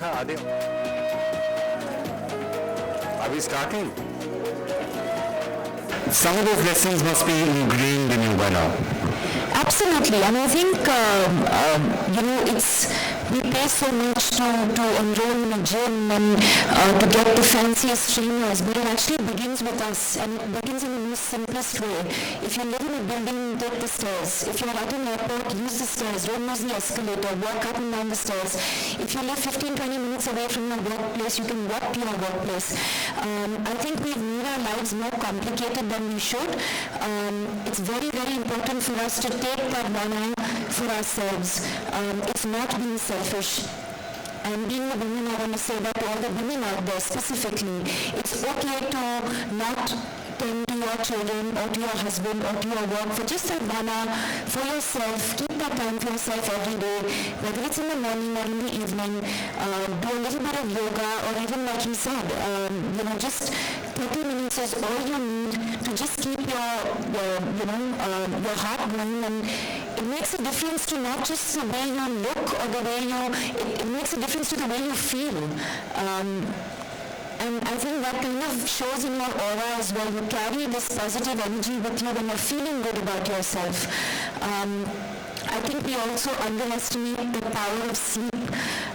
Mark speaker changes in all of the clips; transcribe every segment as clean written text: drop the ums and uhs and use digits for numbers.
Speaker 1: Are we starting? Some of those lessons must be ingrained in you by now.
Speaker 2: Absolutely, and I think we pay so much to enroll in a gym and to get the fanciest trainers, but it actually begins with us, and it begins in the most simplest way. If you live in a building, take the stairs. If you're at an airport, use the stairs. Don't use the escalator. Walk up and down the stairs. If you live 15-20 minutes away from your workplace, you can walk to your workplace. I think we've made our lives more complicated than we should. It's very, very important for us to take that 1 hour for ourselves. It's not being selfish. And being a woman, I want to say that to all the women out there specifically, it's okay to not tend to your children or to your husband or to your work for just that 1 hour for yourself. Keep that time for yourself every day, whether it's in the morning or in the evening. Do a little bit of yoga, or even like you said, just 30 minutes is all you need to just keep your heart going, and it makes a difference to not just the way you look or the way it makes a difference to the way you feel. And I think that kind of shows in your aura as well. You carry this positive energy with you when you're feeling good about yourself. I think we also underestimate the power of sleep.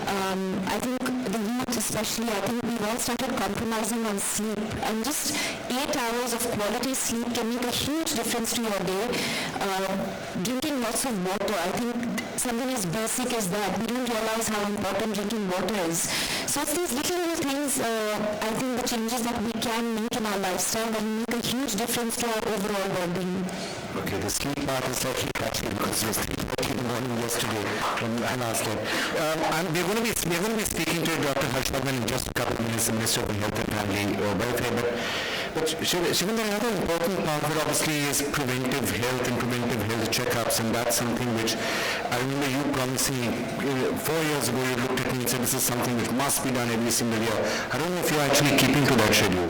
Speaker 2: I think the youth especially, I think we've all started compromising on sleep. And just 8 hours of quality sleep can make a huge difference to your day. Drinking lots of water, I think something as basic as that. We don't realize how important drinking water is. So it's these little things, I think the changes that we can make in our lifestyle that make a huge difference to our overall well-being.
Speaker 1: Okay, the sleep part is slightly catchy because it was 3:30 in the morning yesterday when I last slept. We're going to be speaking to Dr. Harshvardhan in just a couple of minutes, the Minister of Health and Family Welfare. But Shivan, another important part of it obviously is preventive health and preventive health checkups, and that's something which I remember you promising me 4 years ago. You looked at me and said this is something which must be done every single year. I don't know if you're actually keeping to that schedule.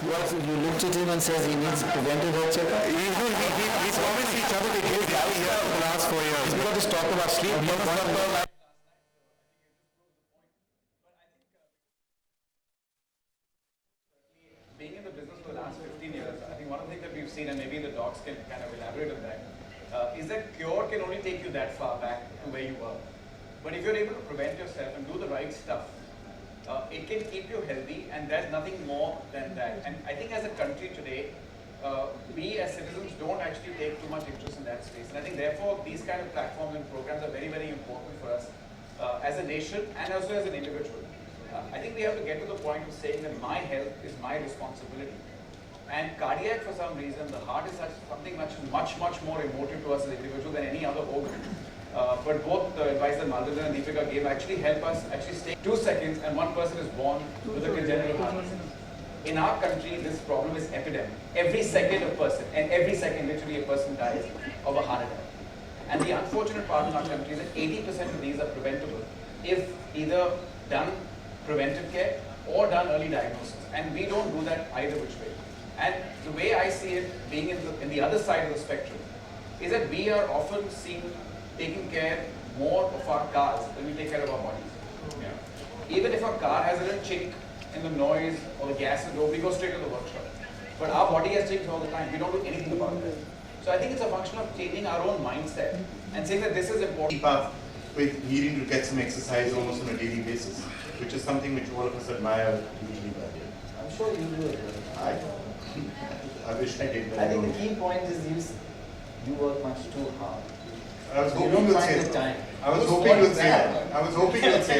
Speaker 3: What, you looked at him and says he needs preventive health checkup?
Speaker 1: He's promised each other that he's done here for the last 4 years.
Speaker 3: He's got to talk about sleep.
Speaker 4: Being in the business for the last 15 years, I think one of the things that we've seen, and maybe the docs can kind of elaborate on that, is that cure can only take you that far back to where you were. But if you're able to prevent yourself and do the right stuff, it can keep you healthy, and there's nothing more than that. And I think as a country today, we as citizens don't actually take too much interest in that space. And I think therefore these kind of platforms and programs are very, very important for us as a nation and also as an individual. I think we have to get to the point of saying that my health is my responsibility. And cardiac, for some reason, the heart is something much more emotive to us as individuals than any other organ. But both the advice that Madhurya and Deepika gave actually help us stay 2 seconds and one person is born with a congenital heart disease. In our country, this problem is epidemic. Every second a person, and every second literally a person dies of a heart attack. And the unfortunate part in our country is that 80% of these are preventable if either done preventive care or done early diagnosis. And we don't do that either which way. And the way I see it, being in the other side of the spectrum, is that we are often seen taking care more of our cars than we take care of our bodies. Yeah. Even if our car has a little chink in the noise or the gas is low, we go straight to the workshop. But our body has chinks all the time. We don't do anything about that. So I think it's a function of changing our own mindset and saying that this is important.
Speaker 5: Keep up with needing to get some exercise almost on a daily basis, which is something which all of us admire.
Speaker 3: I'm sure you do it.
Speaker 5: I wish I did.
Speaker 3: I think the key point is you work much too hard.
Speaker 5: I was hoping you'd say that. I was hoping you'd say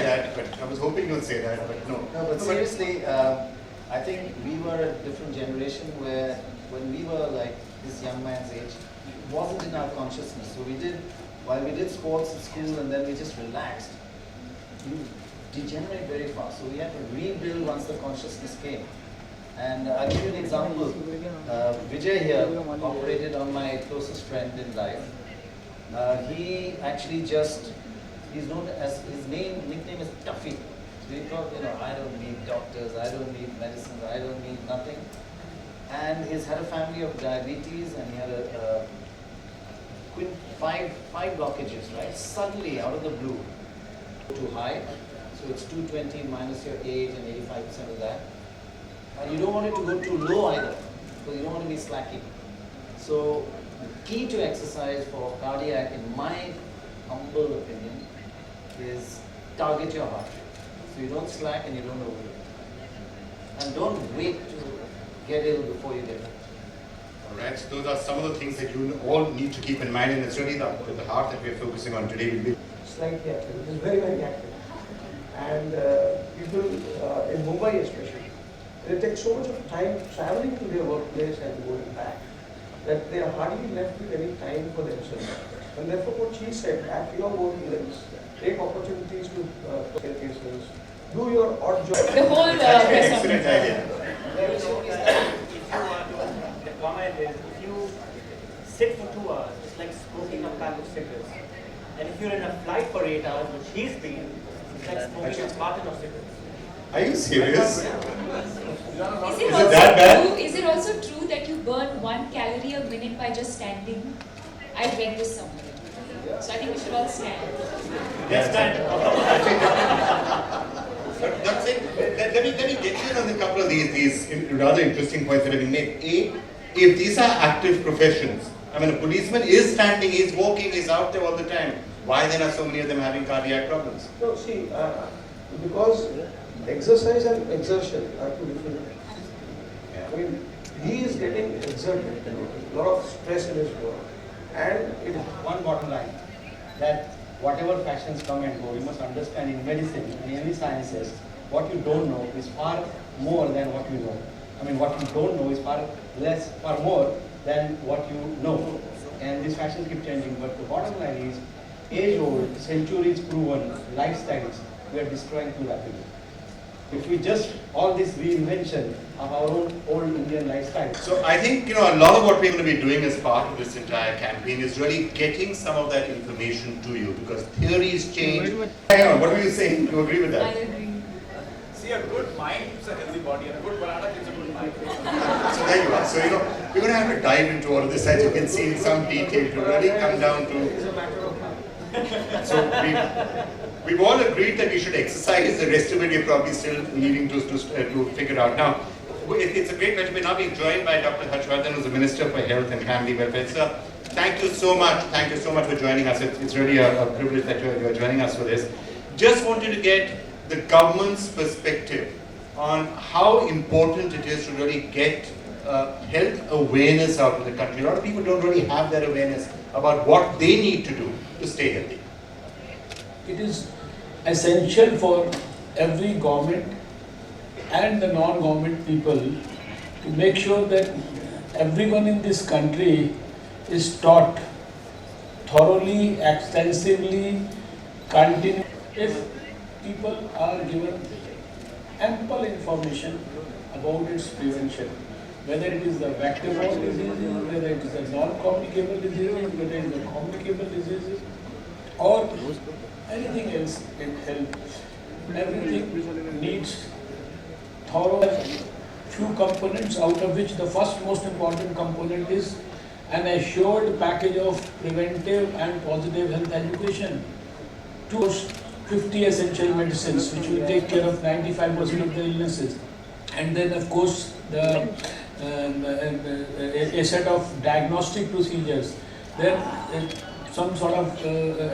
Speaker 5: that. I was hoping you'd say that, but no.
Speaker 3: No, but seriously, I think we were a different generation where when we were like this young man's age, it wasn't in our consciousness. So while we did sports at school and then we just relaxed, you degenerate very fast. So we had to rebuild once the consciousness came. And I'll give you an example. Vijay here operated on my closest friend in life. He actually he's known as, his nickname is Tuffy. Because, I don't need doctors, I don't need medicines, I don't need nothing. And he's had a family of diabetes and he had five blockages, right? Suddenly, out of the blue, too high. So it's 220 minus your age and 85% of that. And you don't want it to go too low either, because you don't want to be slacking. So the key to exercise for cardiac, in my humble opinion, is target your heart rate. So you don't slack and you don't overdo it. And don't wait to get ill before you get ill.
Speaker 5: All right, so those are some of the things that you all need to keep in mind, and it's really the heart that we're focusing on today. Will be
Speaker 6: slightly active, it is very, very active. And people in Mumbai especially, they take so much of time traveling to their workplace and going back that they are hardly left with any time for themselves. And therefore what she said, at your workplace, take opportunities to get cases, do your odd job.
Speaker 2: The whole
Speaker 5: that's an excellent idea.
Speaker 7: The comment is, if you sit for 2 hours, it's like smoking a pack of cigarettes. And if you're in a flight for 8 hours, which he's been, it's like smoking a carton of cigarettes.
Speaker 5: Are you serious?
Speaker 8: Is it,
Speaker 5: that bad?
Speaker 8: is it also true that you burn 1 calorie a minute by just standing? I read this somewhere. So I think we should all stand.
Speaker 5: Yes, that's it. Let me get you on a couple of these rather interesting points that have been made. A, if these are active professions, I mean, a policeman is standing, he's walking, he's out there all the time. Why then are so many of them having cardiac problems?
Speaker 6: No, see, because exercise and exertion are two different things.
Speaker 5: Yeah.
Speaker 6: I mean, he is getting exerted, a lot of stress in his work. And it is
Speaker 9: One bottom line, that whatever fashions come and go, you must understand in medicine and in any sciences, what you don't know is far more than what you know. I mean, what you don't know is far more than what you know. And these fashions keep changing, but the bottom line is, age-old, centuries proven lifestyles we are destroying too rapidly. If we just, all this reinvention of our own old Indian lifestyle.
Speaker 5: So I think, a lot of what we're going to be doing as part of this entire campaign is really getting some of that information to you, because theories change. Hang on, what were you saying? You agree with
Speaker 8: I
Speaker 5: that?
Speaker 8: agree.
Speaker 4: See, a good mind keeps a healthy body, and a good banana keeps a good mind.
Speaker 5: So there you are. So, we're going to have to dive into all of this, as you can see, in some detail to really come down to. So we've all agreed that we should exercise. The rest of it we're probably still needing to figure out. Now, it's a great pleasure. We're now being joined by Dr. Harshvardhan, who's the Minister for Health and Family Welfare. Sir, thank you so much. Thank you so much for joining us. It's really a privilege that you're joining us for this. Just wanted to get the government's perspective on how important it is to really get health awareness out in the country. A lot of people don't really have that awareness about what they need to do to stay healthy.
Speaker 10: It is essential for every government and the non-government people to make sure that everyone in this country is taught thoroughly, extensively, continuously. If people are given ample information about its prevention, whether it is the vector-borne diseases, whether it is the non-communicable diseases, whether it is the communicable diseases, or anything else in health, everything needs thorough few components, out of which the first most important component is an assured package of preventive and positive health education. 50 essential medicines which will take care of 95% of the illnesses, and then of course a set of diagnostic procedures, then some sort of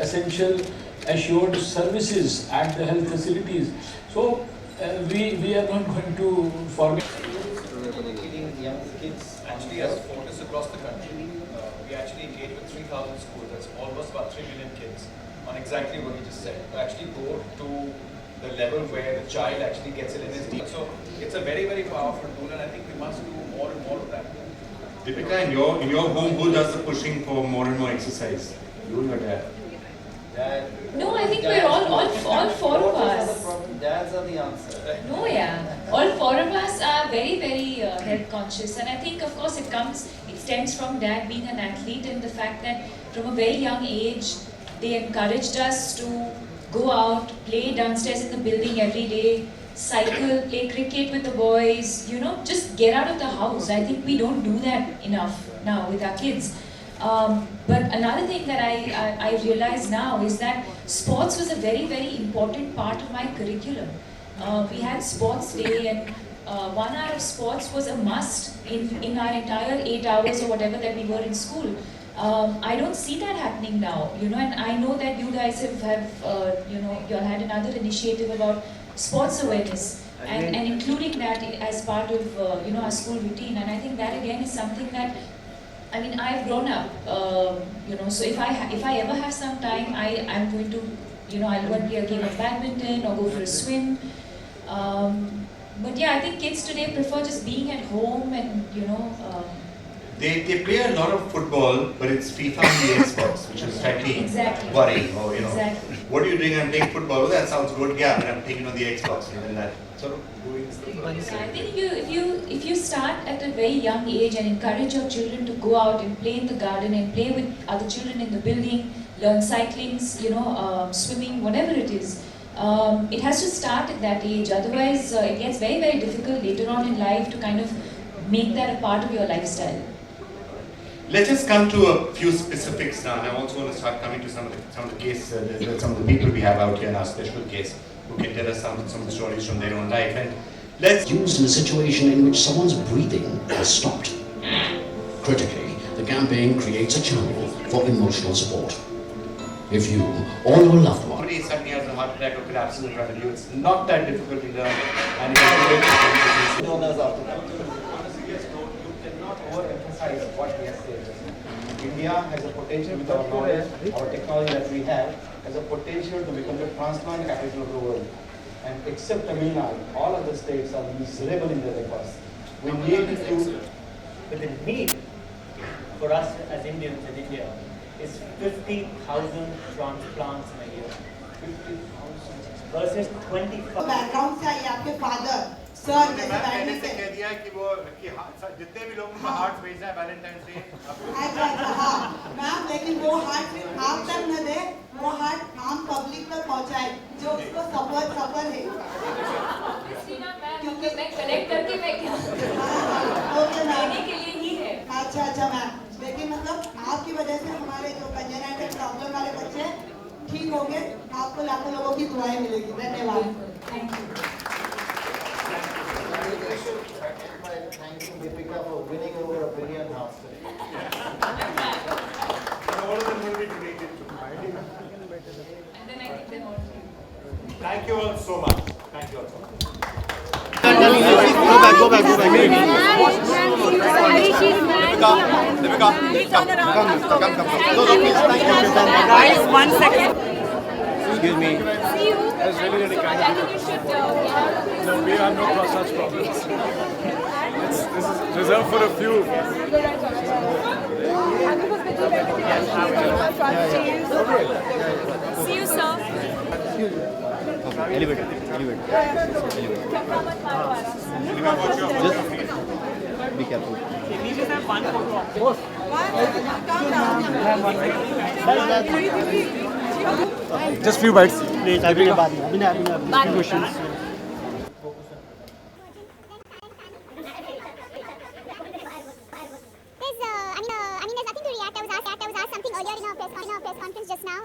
Speaker 10: essential assured services at the health facilities. So we are not going to forget.
Speaker 3: Educating young kids.
Speaker 4: Actually, as Fortis across the country, we actually engage with 3,000 schools. That's almost about 3 million kids on exactly what you just said. To actually go to the level where the child actually gets it in his teeth. So it's a very, very powerful tool, and I think we must do more and more of that.
Speaker 5: Deepika, in your home, who does the pushing for more and more exercise? You or your dad?
Speaker 8: No, I think we're all four of us.
Speaker 3: Dads are the answer.
Speaker 8: No, yeah. All four of us are very, very health conscious, and I think, of course, it stems from Dad being an athlete, and the fact that from a very young age they encouraged us to go out, play downstairs in the building every day, cycle, play cricket with the boys, just get out of the house. I think we don't do that enough now with our kids. But another thing that I realize now is that sports was a very, very important part of my curriculum. We had sports day, and 1 hour of sports was a must in our entire 8 hours or whatever that we were in school. I don't see that happening now, and I know that you guys have you all had another initiative about sports awareness and including that as part of our school routine, and I think that again is something that, I mean, I've grown up, so if I ever have some time, I'm going to, I'll go and play a game of badminton or go for a swim. But yeah, I think kids today prefer just being at home and,
Speaker 5: They play a lot of football, but it's FIFA and the Xbox, which is slightly worrying. Or,
Speaker 8: Exactly.
Speaker 5: what are you doing? I'm playing football. Oh, that sounds good. Yeah, but I'm taking on the Xbox. And then that sort of doing
Speaker 8: So I think if you start at a very young age and encourage your children to go out and play in the garden and play with other children in the building, learn cycling, swimming, whatever it is, it has to start at that age. Otherwise, it gets very, very difficult later on in life to kind of make that a part of your lifestyle.
Speaker 5: Let's just come to a few specifics now, and I also want to start coming to some of the cases, some of the people we have out here in our special case who can tell us some of the stories from their own life. And let's
Speaker 11: used in a situation in which someone's breathing has stopped. Critically, the campaign creates a channel for emotional support. If you or your loved one
Speaker 5: somebody suddenly has a heart attack or collapses in front of you, it's not that difficult to learn, and you can do it.
Speaker 3: Donors after that.
Speaker 9: You cannot overemphasize what we are saying. India has a potential with our knowledge, our technology that we have, has a potential to become the transplant capital of the world. And except Tamil Nadu, all other states are miserable in their efforts. We need to,
Speaker 7: But the need for us as Indians in India is 50,000 transplants in a year. 50,000 versus 25.
Speaker 12: Background से आई आपके father sir जैसे
Speaker 5: मैंने से कह दिया कि वो जितने भी लोगों का हार्ट भेजना है वैलेंटाइन डे।
Speaker 12: अच्छा हाँ मैम, लेकिन वो हार्ट आप तक न दे, वो हार्ट हम पब्लिक तक पहुंचाए जो उसको सफर है।
Speaker 8: क्योंकि मैं कलेक्ट करके मैं क्या देने के लिए ही है।
Speaker 12: अच्छा मैम, लेकिन मतलब आपकी वजह से हमारे जो कंजेनाइटल प्रॉब्लम वाले बच्चे ठीक होंगे, आपको लाखों लोगों की दुआएं मिलेगी। धन्यवाद।
Speaker 8: Thank you.
Speaker 3: Thank you, Deepika, for winning over 1 billion hearts today.
Speaker 5: All of them will be donated to.
Speaker 8: And then I give them all to you.
Speaker 5: Thank you all so much. Thank you all so much.
Speaker 13: Go back.
Speaker 14: Guys, 1 second.
Speaker 13: Excuse me.
Speaker 14: See you.
Speaker 13: That's really kind of you.
Speaker 14: I think you should,
Speaker 13: No, we have no such problems. This is reserved for a few.
Speaker 14: See you, sir.
Speaker 13: Elevator. Just be careful.
Speaker 7: We just have one photo.
Speaker 13: Just few bites. Please, few questions.
Speaker 15: There's nothing to react. I was asked something earlier in our press conference just now.